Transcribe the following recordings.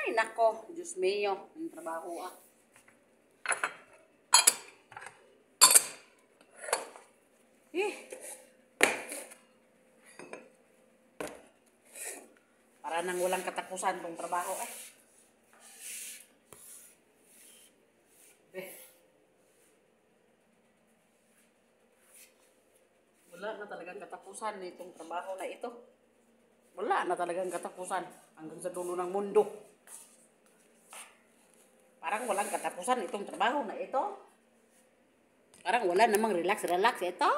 Ay, nako. Diyos mio. Ang trabaho ah. Para nang walang katapusan tong trabaho eh. Wala na talagang katapusan nitong trabaho na ito. Wala na talagang katapusan hanggang sa dulo ng mundo. Parang walang katapusan itong trabaho na ito. Parang wala namang relax ito.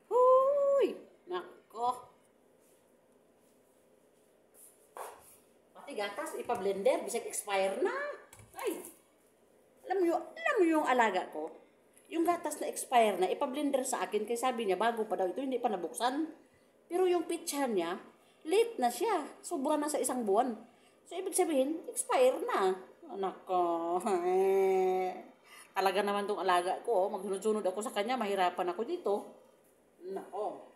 Huy! Nako. Pati gatas ipa-blender bisag expire na. Ay. Alam mo yung alaga ko? Yung gatas na expire na, ipa-blender sa akin kasi sabi niya, bago pa daw ito, hindi pa nabuksan. Pero yung pitcha niya, late na siya. Sobra na sa 1 buwan. So, ibig sabihin, expire na. Anak ko. Talaga naman tong alaga ko. Magsunod-sunod ako sa kanya, mahirapan ako dito. Nako.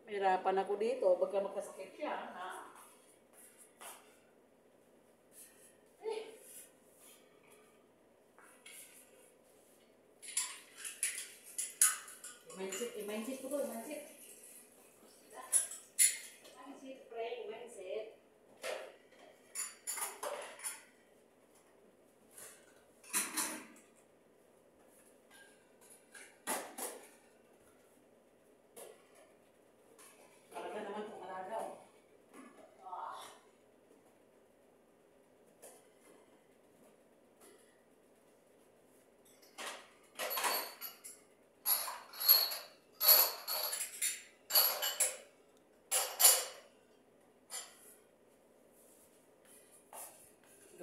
Mahirapan ako dito. Baka magkasakit siya. Mindset ko to, mindset. Mindset, friend, mindset. Talaga naman kung alaga, oh.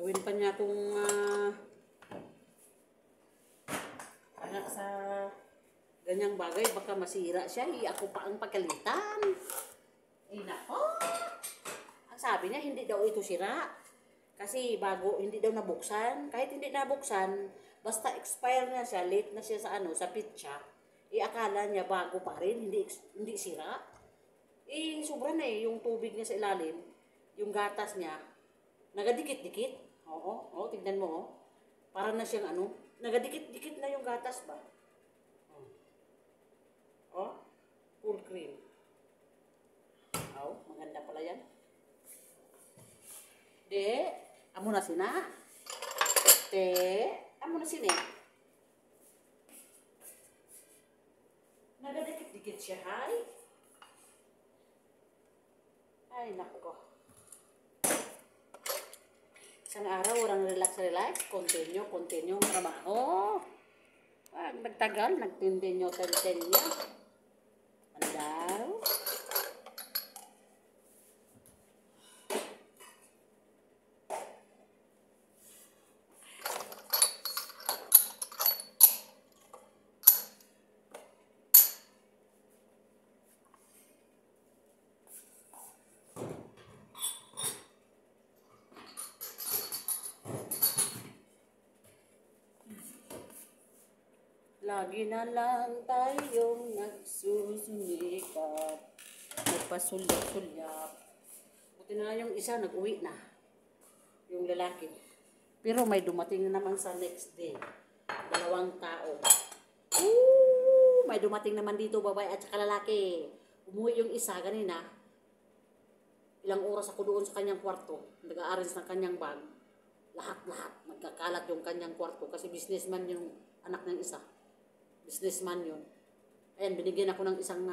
Gawin pa niya itong anak sa ganyang bagay, baka masira siya. Ako pa ang pagkalitan. Ay nako. Ang sabi niya, hindi daw ito sira. Kasi bago, hindi daw nabuksan. Kahit hindi nabuksan, basta expire na siya, late na siya sa sa pitcha. Akala niya bago pa rin, hindi sira. Sobra na yung tubig niya sa ilalim, yung gatas niya, nagadikit-dikit. Oo, tignan mo, oh. Para na siyang nagadikit-dikit na yung gatas ba? Full cream. Maganda pala yan. Amo na sina. Amo na sina. Nagadikit-dikit siya, Ay, nako. Isang araw, orang relax. Continue ang trabaho. Pag nagtagal, nag-continue. Ano daw? Lagi na lang tayong nagsusunikap, nagpasulyap-sulyap. Buti na yung isa, nag-uwi na. Yung lalaki. Pero may dumating na naman sa next day. 2 tao. May dumating naman dito, babae at saka lalaki. Umuwi yung isa kanina. Ilang oras ako doon sa kanyang kwarto. Nag-a-arrange ng kanyang bag. Lahat. Magkakalat yung kanyang kwarto. Kasi businessman yung anak ng isa. Businessman yun. Ayan, binigyan ako ng isang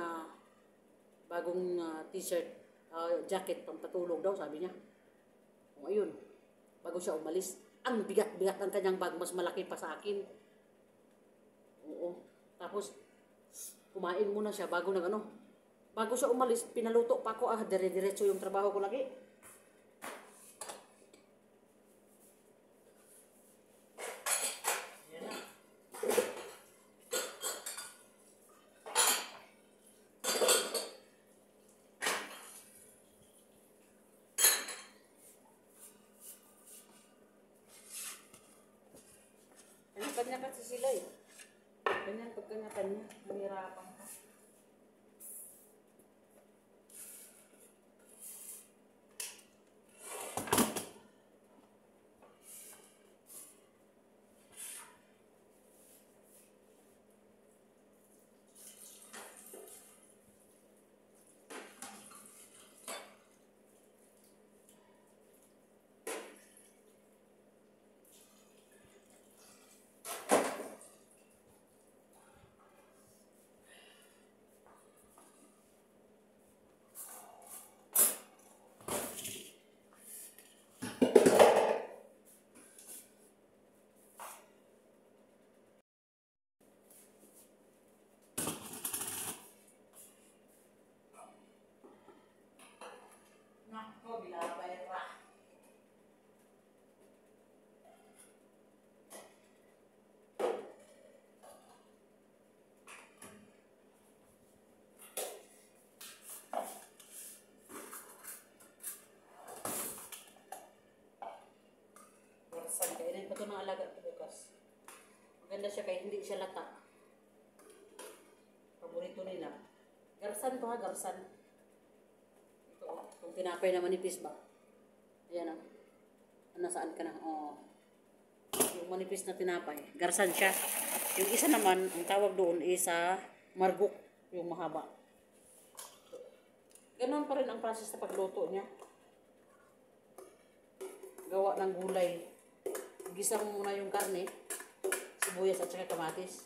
bagong t-shirt, jacket, pampatulog daw, sabi niya. Ayun, bago siya umalis. Ang bigat-bigat ng kanyang bag, mas malaki pa sa akin. Oo. Tapos, kumain muna siya bago bago siya umalis, pinaluto pa ako, dire-diretso yung trabaho ko lagi. Kanya kasi sila eh. Ganyan pag kanya-kanya, mahirapan ka. mga alaga ko bukas. Maganda siya kaya hindi siya lata. Paborito nila. Garsan to ha, garsan. Ito oh, kung tinapay na manipis ba. Ayan oh. Nasaan ka na? Oh. Yung manipis na tinapay. Garsan siya. Yung isa naman, ang tawag doon is margok. Yung mahaba. Ganon pa rin ang process na pagluto niya. Gawa ng gulay. Gisa mo muna yung karne. Sibuyas at saka kamatis.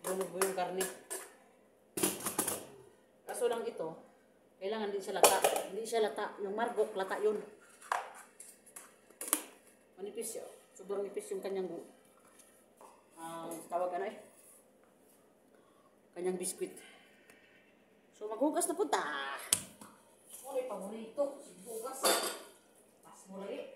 Lunog mo yung karne. Kaso lang ito, kailangan din siya lata. Hindi siya lata. Yung margok, lata yun. Manipis siya. Sobrang nipis yung kanyang tawag ka na eh. Kanyang biskwit. So maghugas na punta. Oh, may paborito. Hugas. Pas mo lagi.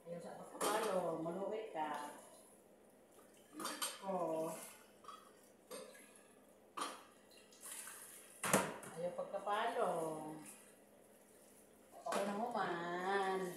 Ayaw sa pagkapalo, maluwi ka. Oh. Ayaw pagkapalo. Okay na mo man.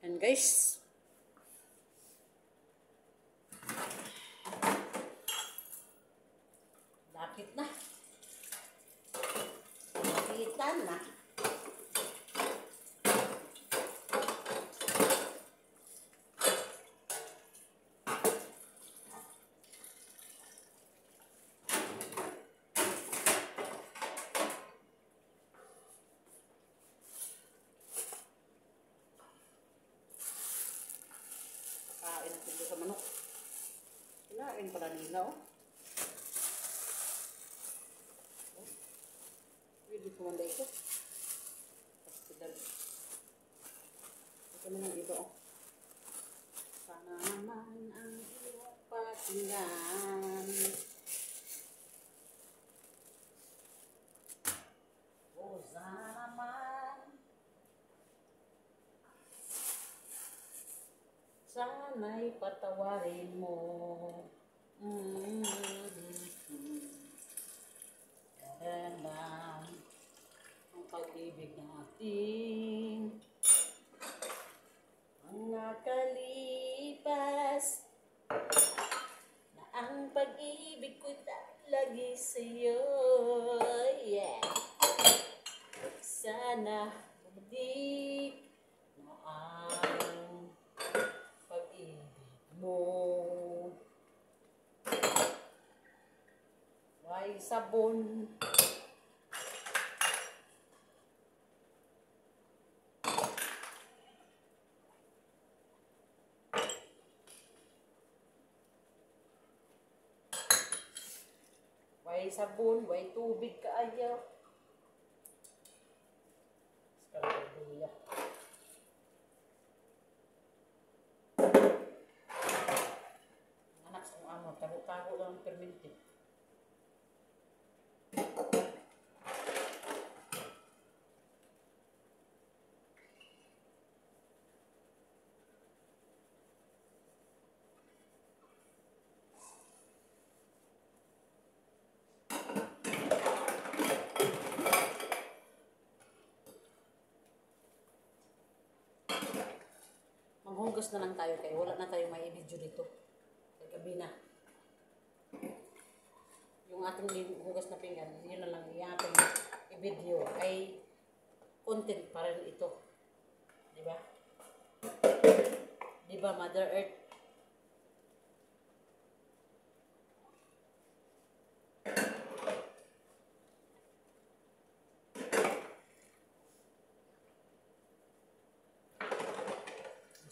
And guys, lapit na. Lapitan na. Kain natin doon sa manok. Kinain pala nila oh. Pwede kumanda ito. Ito naman iba oh. Sana naman ang iyong pakinggan. Oh, sana naman. Sana'y patawarin mo. Ganda ang pag-ibig natin. Ang nakalipas na ang pag-ibig ko lagi sa'yo. Yeah. Sana bumalik na ang mo. May sabon. Way sabon, way tubig kaayo. Skalduya. Anak sa amo, tago-tago lang perminti. Maghugas na lang tayo kaya wala na tayo may video dito. Kaya gabi na. Yung ating hugas na pinggan, yun na lang yung ating i-video ay content pa rin ito. Diba? Diba, Mother Earth?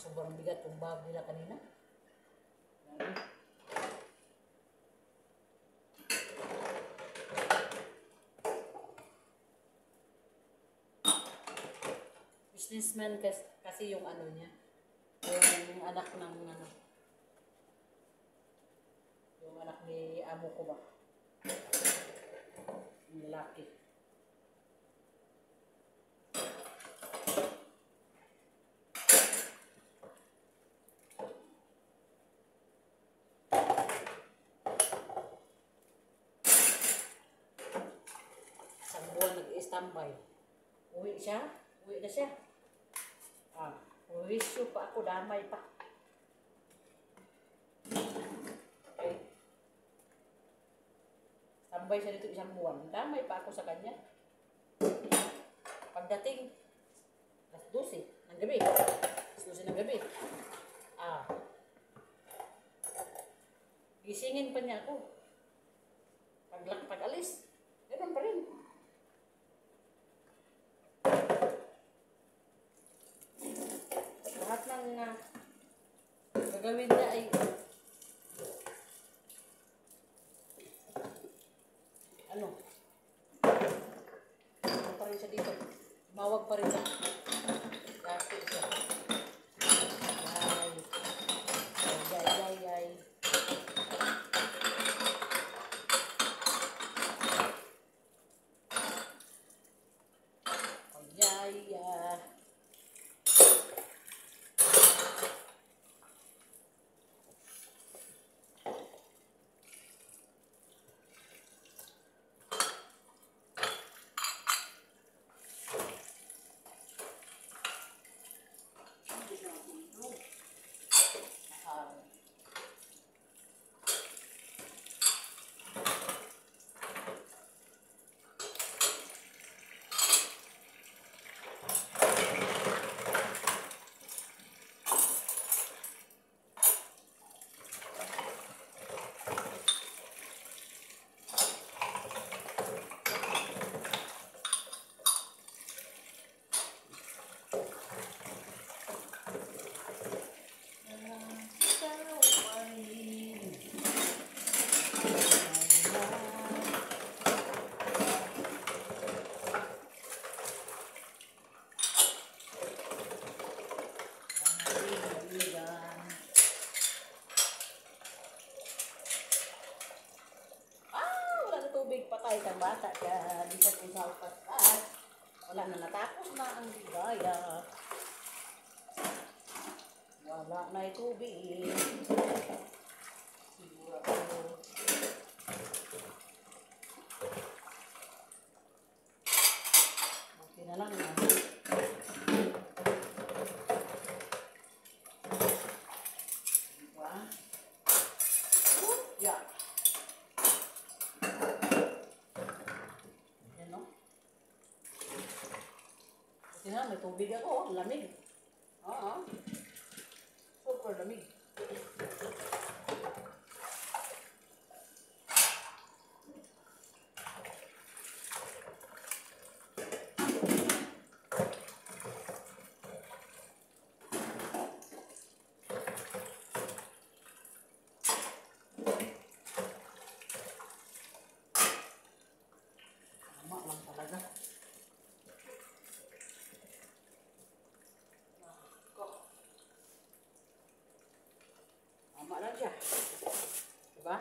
Sobrang bigat yung bag nila kanina. Businessman kasi yung ano niya. Yung anak ng ano. Yung anak ni amo ko ba? Yung lalaki. Nag-standby. Uwi na siya. Uwisyo pa ako, damay pa. Okay. Standby siya dito isang buwan. Damay pa ako sa kanya. Pagdating, alas 12 ng gabi. Alas 12 ng gabi. Gisingin pa niya ako. Pag-alis, ganoon pa rin. Lahat ng gagawin niya ay ano pa rin siya dito. Mawag pa rin siya. Dati siya. Ay. Patay kang bata ka, di ka po sa upas. Wala na, natapos na ang ligaya. Wala na itubig. Siguro ako. Buti na lang na. Diba? Yeah. Tingnan, may tubig ako, lamig. Super lamig. lang siya. Diba?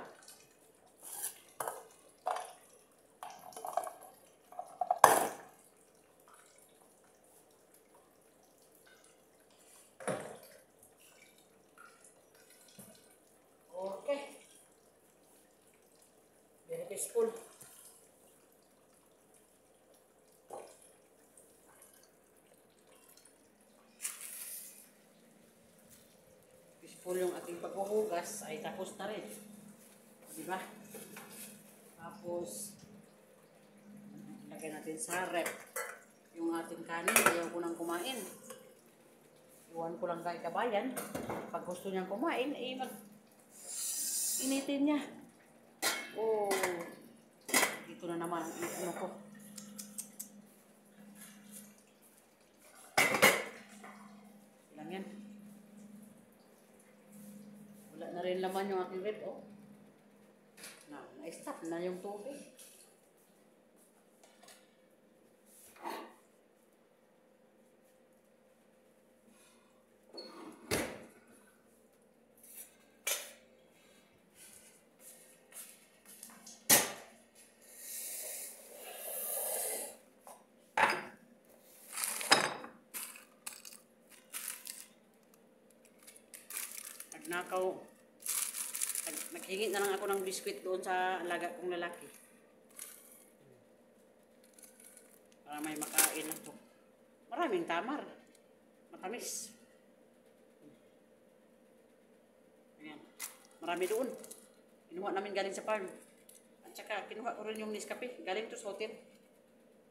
Okay. Very peaceful. Peaceful yung ating paghuhugas ay tapos na rin. Diba? Tapos, lagay natin sa rep yung ating kanin. Ayaw ko nang kumain. Iwan ko lang kay kabayan. Pag gusto niyang kumain, eh initin niya. Oh, dito na naman ang ano ko. Lang yan. Wala na rin laman yung aking rep, oh. Na-stop na yung tubig. Nakaw, naghingi na lang ako ng biskwit doon sa alaga kong lalaki. Para may makain ako. Maraming tamar. Matamis. Ayan. Marami doon. Kinuha namin galing sa farm. At saka kinuha ko rin yung Nescafe. Galing to sa hotel.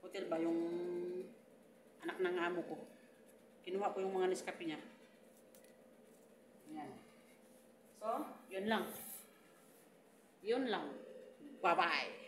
Hotel ba? Yung anak ng amo ko. Kinuha ko yung mga Nescafe niya. Ayan. So, yun lang. Yun lang. Bye-bye.